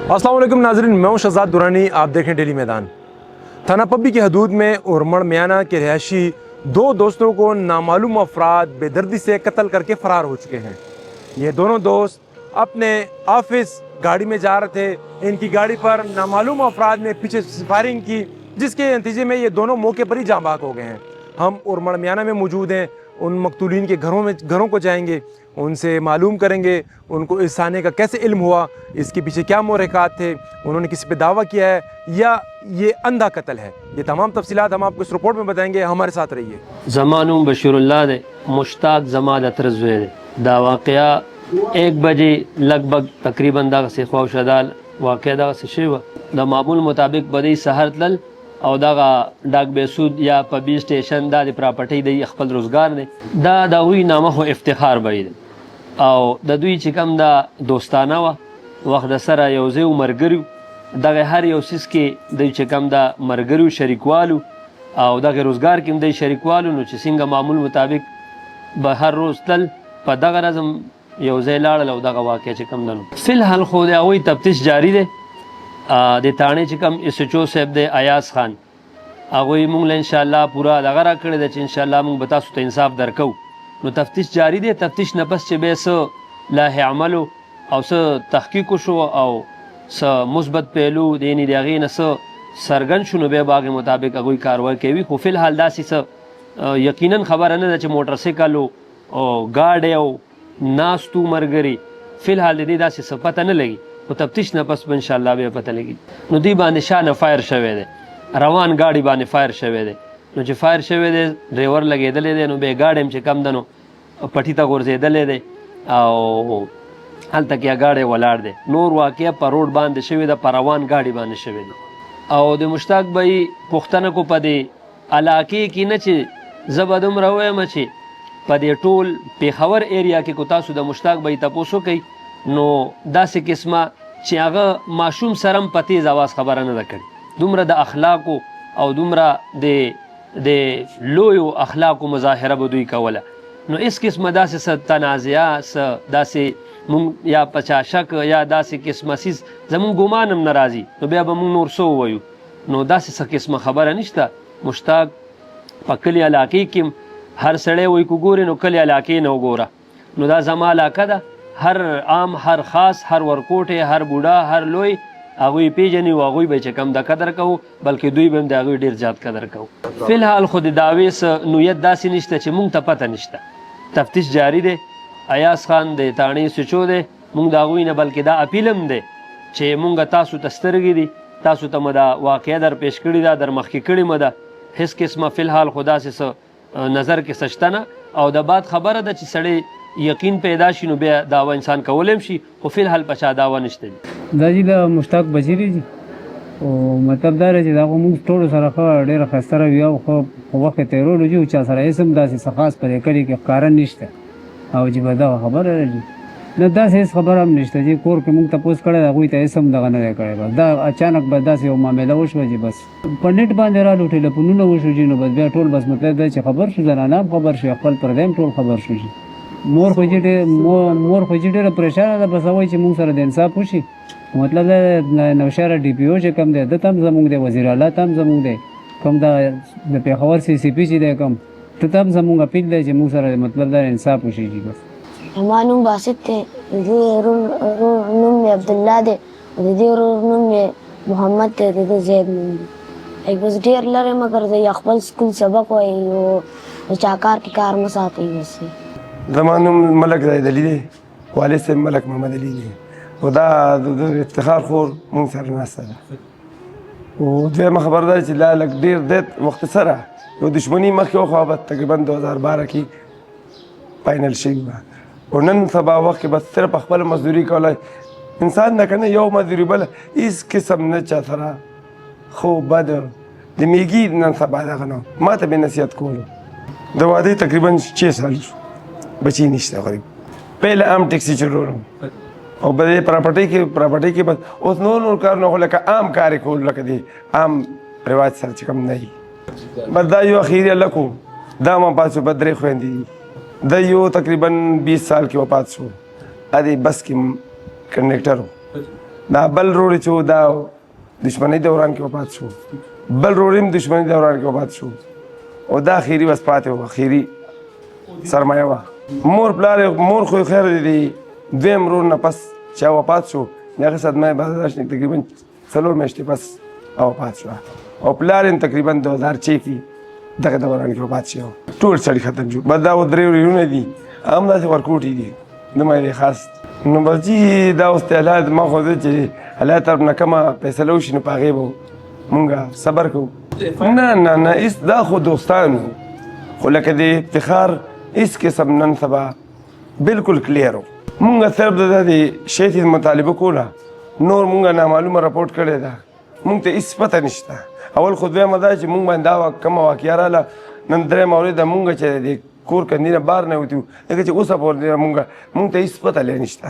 अस्सलाम वालेकुम नाज़रीन, मैं हूं शहजाद दुरानी। आप देखें डेली मैदान। थाना पब्बी की हदूद में उरमड़ मियाना के रहायशी दो दोस्तों को नामालूम अफराद बेदर्दी से कत्ल करके फ़रार हो चुके हैं। ये दोनों दोस्त अपने ऑफिस गाड़ी में जा रहे थे। इनकी गाड़ी पर नामालूम अफराद ने पीछे फायरिंग की, जिसके नतीजे में ये दोनों मौके पर ही जाँ बाक हो गए हैं। हम उरमड़ मियाना में मौजूद हैं, उन मकतूलीन के घरों को जाएंगे, उनसे मालूम करेंगे उनको इस आने का कैसे इल्म हुआ, इसके पीछे क्या मोहरक़ात थे, उन्होंने किसी पे दावा किया है या ये अंधा कत्ल है। ये तमाम तफसीलात हम आपको इस रिपोर्ट में बताएंगे। हमारे साथ रहिए। ज़मानुम बशीरुल्लाह दे मुश्ताक जमाल अतरज़वे दे दा वाक़या 1 बजे लगभग तकरीबन दा से ख्वाशदाल वाक़या दा से शिव द मामूल मुताबिक बदी सहर तल और दगा डाक बेसूद या पबी स्टेशन दा प्रॉपर्टी दी खपल रोजगार ने दा हुई नामा हो इफ्तिखार बई او د دوی چې کوم دا دوستانه وه وخت د سره یو ځای ملګري دغه هر یو څیز کې دوی چې کوم دا ملګري شریکوالو او دغه روزګار کې هم دوی شریکوالو. نو چې څنګه معمول مطابق به هر روز تل په دغه رزم یو ځای لاړل او دغه واقع چې کوم دنو فی الحال خو د هغوی تفتیش جاري دی. د تاڼې چې کوم اس ایچ او صاحب دی ایاز خان، هغوی مونږ له انشاءالله پوره دغه را کړی دی چې انشاءالله مونږ به تاسو ته انصاف درکوو. نو تفتیش جاری دی. تفتیش نه پس چې بیا څه لایحې عملو او څه تحقیق وشو او څه مثبت پهلو یعنې د هغې نه څه څرګند شو، نو بیا به هغې مطابق هغوی کاروایي کوي. خو فی الحال داسې څه یقینا خبره نه ده چې موټرسایکل او ګاډی او ناستو ملګري فی الحال د دې داسې څه پته نه لګي. خو تفتیش نه پس به انشاءالله بیا پته لګي. نو دوی باندې شانه فایر شوی دی، روان ګاډي باندې فایر شوی دی. نو چې فایر شوی دی ډریور لګېدلی دی، نو بیا ګاډی هم چې کم ده نو پټي ته غورځېدلی دی او هلته کې ګاډی ولاړ دی. نور واقعه په روډ باندې شوې ده، په روان ګاډي باندې شوې ده. او د مشتاق بهي پوښتنه کو په دې علاقې کې نه چې زه به دومره ووایم چې په دې ټول پېښور ایریا کې کو تاسو د مشتاق بهي تپوس وکئ نو داسې قسمه چې هغه ماشوم سره هم په تیز اواز خبره نه ده کړې. دومره د اخلاقو او دومره د لویو اخلاقو مظاهره به دوی کوله. نو اس قسمه داسې څه تنازعه څه داسې مونږ یا په چا شک یا داسې قسمه څیز زمونږ ګمان هم نه راځي، نو بیا به مونږ نور څه ووایو. نو داسې څه قسمه خبره نشته. مشتاق په کلي علاقې کې هر سړی وایي که ګورې نو کلي علاقې نه وګوره. نو دا زما علاقه ده، هر عام هر خاص هر ورکوټی هر بوډا هر لوی هغوی پیژني او هغوی به چې کم د قدر کوو، بلکې دوی به هم د هغوی ډېر زیات قدر کوو. فی الحال خو د دعوې څه نویت داسې نشته چې مونږ ته پته نشته. تفتیش جاری دی. ایاز خان د تاڼې سچو دی، مونږ د هغوی نه بلکې دا اپیل هم دی چې مونږ تاسو ته سترګې دي، تاسو ته مو دا واقعه در پیش کړې ده، در مخکې کړې مو ده. هېڅ قسمه فی الحال خو داسې څه نظر کې څه شته نه. او د بعد خبره ده چې سړی یقین پیدا شي نو بیا دعوه انسان کولی هم شي، خو فی الحال په چا دعوه نشته دي. دا جي د مشتاق بشیري دي او مطلب دا دی چې دا خو موږ ټولو سره ښه ډېره ښایسته رویه او ښه په وخت یې تېرولو چې چا سره هېڅ هم داسې څه خاص په دې کلي کې ښکاره نشته او چې به دغه خبره راځي نه داسې هېڅ خبره هم نشته چې کور کې موږ تپوس کړی د هغوی ته هېڅ هم دغه نه دی کړی. بس دا اچانک به داسې یو معامله وشوه چې بس په نیټ باندې رالو ټلیفونونه وشو چې نو بس بیا ټول بس مطلب دا چې خبر شو، زنانه هم خبر شو، خپل پردی هم ټول خبر شو. مور خو چې ډېره پریشانه ده، بس وایي چې موږ سره د انصاف وشي. مطلب دا نوشهره ډي پي او چې کوم دی ده ته هم زموږ دی، وزیر اعلی ته هم زموږ دی، کوم دا د پېښور سی سی پي چې دی کوم ته ته هم زموږ اپیل دی چې موږ سره مطلب دا انصاف وشي. بس زما نوم باسط دی، د دې ورور نوم مې عبدالله دی او د دې ورور نوم مې محمد دی، د ده زید نوم دی. بس ډېر لرې مه ګرځئ، خپل سکول سبق وایي او چاکار کې کار مه ساتئ. بس زما نوم ملک زاهد علي دی، والد صاحب ملک محمد علي دی او دا د افتخار خور مونږ سره ناسته ده. او دویمه خبر ده چې لا لږ ډېر دی وخت سره یو دښمني مخکې وخوا تقریبا 2012 کې فاینل شوي وه او نن سبا وخت کې بس صرف خپله مزدوري کولی انسان نه که نه یو مزدوري بله هېڅ قسم نه چا سره خو بد د میږي نن سبا دغه نه ما ته به نصیحت کولو. د واده تقریبا 6 سال شو، بچی نشته غریب. پهله عام ټیکسي چلولم او په دې پراپرټۍ کې بس اوس نور کارونه خو لکه عام کار یې کول، لکه د عام رواج سره چې کوم نه وي. بس دا یو اخیري هلک و، دا ما پات شو، په 3 خویندې دي. دا یو تقریبا 20 سال کې وفات شو، ا دې بس کې کنډکټر و دا بل وروړی چې و دا دشمنۍ دوران کې وفات شو، بل وروړی هم دشمنۍ دوران کې وفات شو او دا اخري بس پاتې وه، اخري سرمایه وه. مور خو خیر دی، دویم ورور نه پس چې وفات شو د هغې صدمه برداشت تقریبا 4 میاشتې پس وفات شوه او پلار یې تقریبا 2006 کې دغه دوران کې وفات شوی ټول سړي ختم شو. بس دا 3 ورونه دي هم داسې ورکوټي دي دومره خاص. نو بس جي دا اوس حالات ما خو زه چې الله طرف نه کومه فیصله وشي نو په هغې به مونږ صبر کوو. نه هېڅ دا خو دوستان خو لکه د افتخار هېڅ قسم نن سبا بلکل کلیر و. مونږ صرف د شی څیز مطالبه کوله، نور مونږ نامعلومه رپورټ کړې ده، مونږ ته هېڅ پته نشته. اول خو دویمه دا چې مونږ باندې دا کومه واقعه راغله نن درېیمه ورځ ده مونږ چې د کور کندي نه بار نه وتو ځکه چې اوسه پورې مونږ ته هېڅ پته لا نشته.